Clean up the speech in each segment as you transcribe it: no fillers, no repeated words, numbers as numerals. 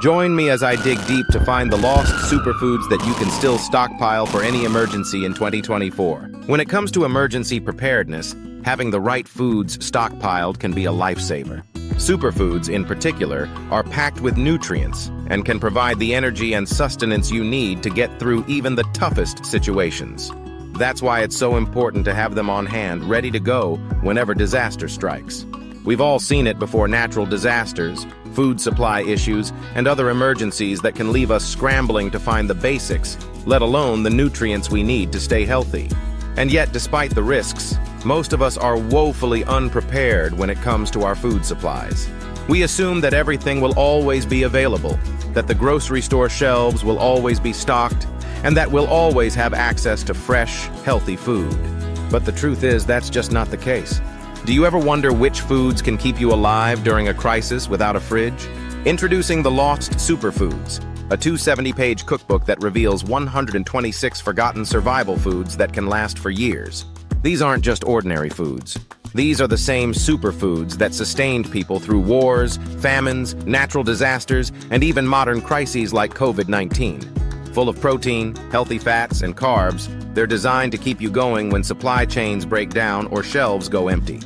Join me as I dig deep to find the lost superfoods that you can still stockpile for any emergency in 2024. When it comes to emergency preparedness, having the right foods stockpiled can be a lifesaver. Superfoods, in particular, are packed with nutrients and can provide the energy and sustenance you need to get through even the toughest situations. That's why it's so important to have them on hand, ready to go whenever disaster strikes. We've all seen it before: natural disasters, food supply issues, and other emergencies that can leave us scrambling to find the basics, let alone the nutrients we need to stay healthy. And yet, despite the risks, most of us are woefully unprepared when it comes to our food supplies. We assume that everything will always be available, that the grocery store shelves will always be stocked, and that we'll always have access to fresh, healthy food. But the truth is, that's just not the case. Do you ever wonder which foods can keep you alive during a crisis without a fridge? Introducing the Lost Superfoods, a 270-page cookbook that reveals 126 forgotten survival foods that can last for years. These aren't just ordinary foods. These are the same superfoods that sustained people through wars, famines, natural disasters, and even modern crises like COVID-19. Full of protein, healthy fats, and carbs, they're designed to keep you going when supply chains break down or shelves go empty.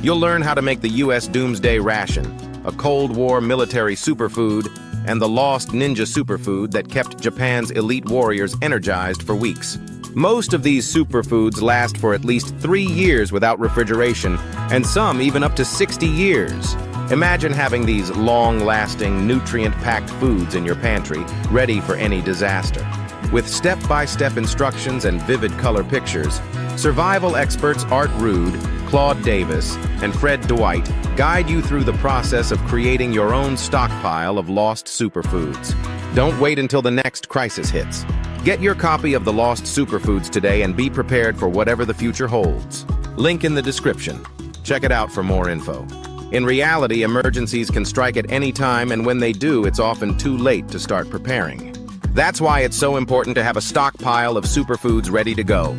You'll learn how to make the US Doomsday Ration, a Cold War military superfood, and the Lost Ninja Superfood that kept Japan's elite warriors energized for weeks. Most of these superfoods last for at least 3 years without refrigeration, and some even up to 60 years. Imagine having these long-lasting, nutrient-packed foods in your pantry, ready for any disaster. With step-by-step instructions and vivid color pictures, survival experts Art Rude, Claude Davis, and Fred Dwight guide you through the process of creating your own stockpile of lost superfoods. Don't wait until the next crisis hits. Get your copy of the Lost Superfoods today and be prepared for whatever the future holds. Link in the description. Check it out for more info. In reality, emergencies can strike at any time, and when they do, it's often too late to start preparing. That's why it's so important to have a stockpile of superfoods ready to go.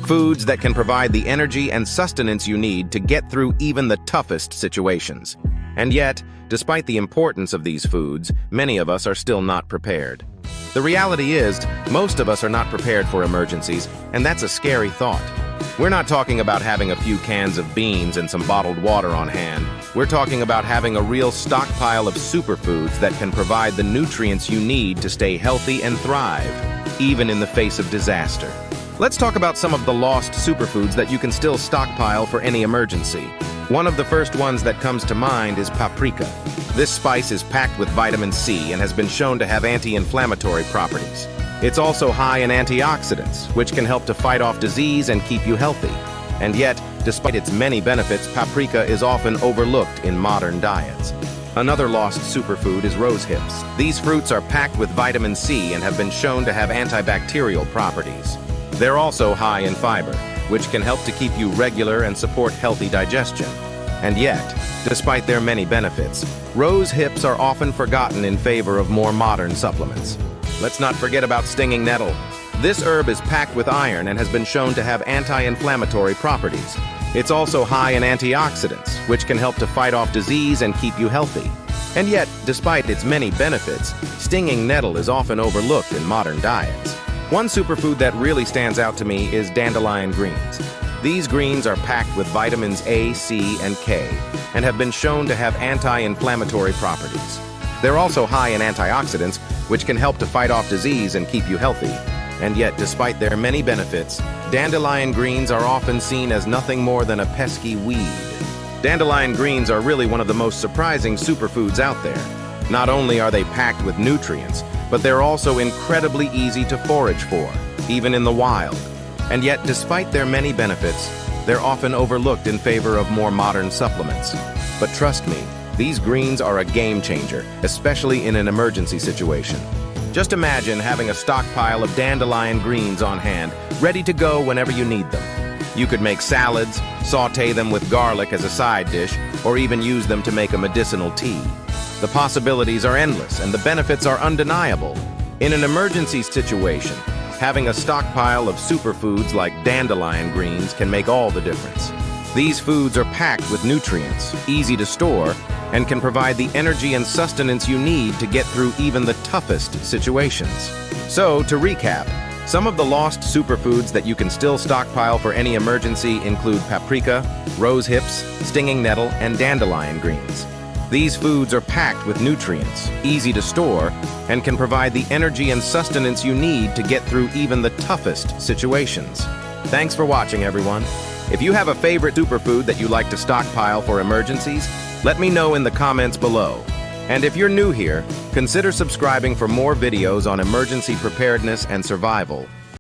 Foods that can provide the energy and sustenance you need to get through even the toughest situations. And yet, despite the importance of these foods, many of us are still not prepared. The reality is, most of us are not prepared for emergencies, and that's a scary thought. We're not talking about having a few cans of beans and some bottled water on hand. We're talking about having a real stockpile of superfoods that can provide the nutrients you need to stay healthy and thrive, even in the face of disaster. Let's talk about some of the lost superfoods that you can still stockpile for any emergency. One of the first ones that comes to mind is paprika. This spice is packed with vitamin C and has been shown to have anti-inflammatory properties. It's also high in antioxidants, which can help to fight off disease and keep you healthy. And yet, despite its many benefits, paprika is often overlooked in modern diets. Another lost superfood is rose hips. These fruits are packed with vitamin C and have been shown to have antibacterial properties. They're also high in fiber, which can help to keep you regular and support healthy digestion. And yet, despite their many benefits, rose hips are often forgotten in favor of more modern supplements. Let's not forget about stinging nettle. This herb is packed with iron and has been shown to have anti-inflammatory properties. It's also high in antioxidants, which can help to fight off disease and keep you healthy. And yet, despite its many benefits, stinging nettle is often overlooked in modern diets. One superfood that really stands out to me is dandelion greens. These greens are packed with vitamins A, C, and K, and have been shown to have anti-inflammatory properties. They're also high in antioxidants, which can help to fight off disease and keep you healthy. And yet, despite their many benefits, dandelion greens are often seen as nothing more than a pesky weed. Dandelion greens are really one of the most surprising superfoods out there. Not only are they packed with nutrients, but they're also incredibly easy to forage for, even in the wild. And yet, despite their many benefits, they're often overlooked in favor of more modern supplements. But trust me, these greens are a game changer, especially in an emergency situation. Just imagine having a stockpile of dandelion greens on hand, ready to go whenever you need them. You could make salads, sauté them with garlic as a side dish, or even use them to make a medicinal tea. The possibilities are endless, and the benefits are undeniable. In an emergency situation, having a stockpile of superfoods like dandelion greens can make all the difference. These foods are packed with nutrients, easy to store, and can provide the energy and sustenance you need to get through even the toughest situations. So, to recap, some of the lost superfoods that you can still stockpile for any emergency include paprika, rose hips, stinging nettle, and dandelion greens. These foods are packed with nutrients, easy to store, and can provide the energy and sustenance you need to get through even the toughest situations. Thanks for watching, everyone. If you have a favorite superfood that you like to stockpile for emergencies, let me know in the comments below. And if you're new here, consider subscribing for more videos on emergency preparedness and survival.